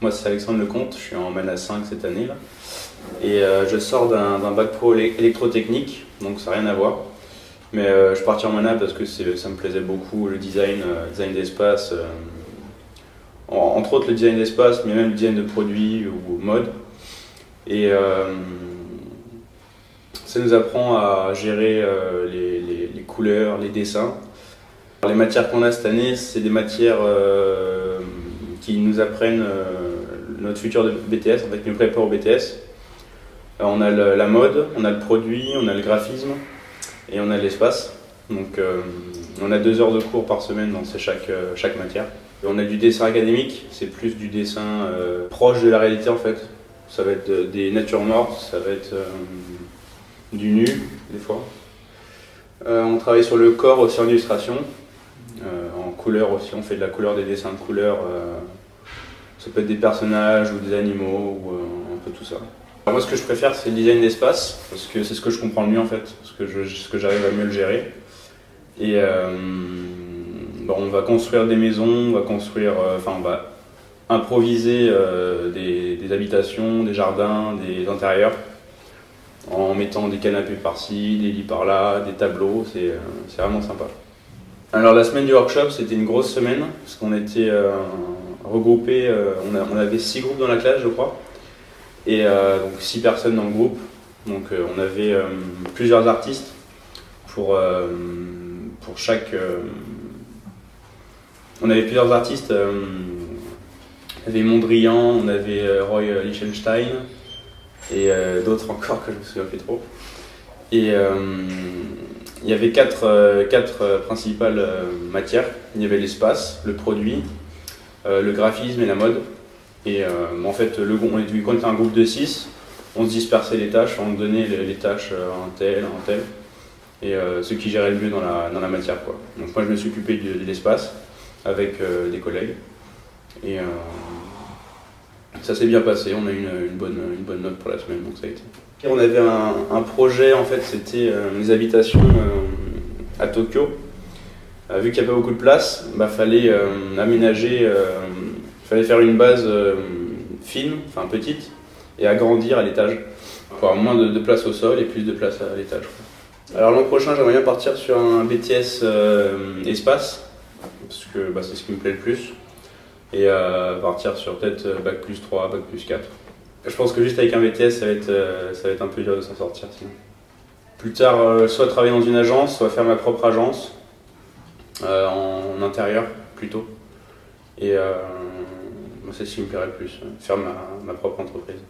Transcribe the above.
Moi c'est Alexandre Lecomte, je suis en Mana 5 cette année là. Et je sors d'un bac pro électrotechnique, donc ça n'a rien à voir. Mais je suis parti en Mana parce que ça me plaisait beaucoup, le design d'espace. Entre autres le design d'espace, mais même le design de produits ou mode. Et ça nous apprend à gérer les couleurs, les dessins. Les matières qu'on a cette année, c'est des matières qui nous apprennent notre futur de BTS, en fait, qui nous prépare au BTS. On a la mode, on a le produit, on a le graphisme et on a l'espace. Donc on a 2 heures de cours par semaine dans chaque matière. Et on a du dessin académique, c'est plus du dessin proche de la réalité en fait. Ça va être des natures mortes, ça va être du nu des fois. On travaille sur le corps aussi en illustration. En couleur aussi, on fait de la couleur, des dessins de couleur. Ça peut être des personnages ou des animaux ou un peu tout ça. Alors moi ce que je préfère c'est le design d'espace parce que c'est ce que je comprends le mieux en fait, ce que j'arrive à mieux le gérer. Et on va construire des maisons, on va construire, on va improviser des habitations, des jardins, des intérieurs en mettant des canapés par-ci, des lits par-là, des tableaux, c'est vraiment sympa. Alors la semaine du workshop c'était une grosse semaine parce qu'on était regroupés, on avait 6 groupes dans la classe je crois. Et donc 6 personnes dans le groupe, donc on avait plusieurs artistes pour chaque... on avait plusieurs artistes, on avait Mondrian, on avait Roy Lichtenstein et d'autres encore que je me souviens plus trop. Et il y avait quatre principales matières, il y avait l'espace, le produit, le graphisme et la mode. Et en fait, quand on était un groupe de 6, on se dispersait les tâches, on donnait les tâches à un tel, et ceux qui géraient le mieux dans la matière, quoi. Donc moi je me suis occupé de l'espace avec des collègues, et ça s'est bien passé, on a eu une bonne note pour la semaine, donc ça a été. Et on avait un projet, en fait, c'était les habitations à Tokyo. Vu qu'il n'y a pas beaucoup de place, fallait aménager. Il fallait faire une base fine, enfin petite, et agrandir à l'étage pour avoir moins de place au sol et plus de place à l'étage. Alors l'an prochain, j'aimerais bien partir sur un BTS espace, parce que c'est ce qui me plaît le plus, et partir sur peut-être Bac plus 3, Bac plus 4. Je pense que juste avec un BTS, ça va être un peu dur de s'en sortir sinon. Plus tard, soit travailler dans une agence, soit faire ma propre agence, en intérieur plutôt. Et c'est ce qui me plairait le plus, faire ma propre entreprise.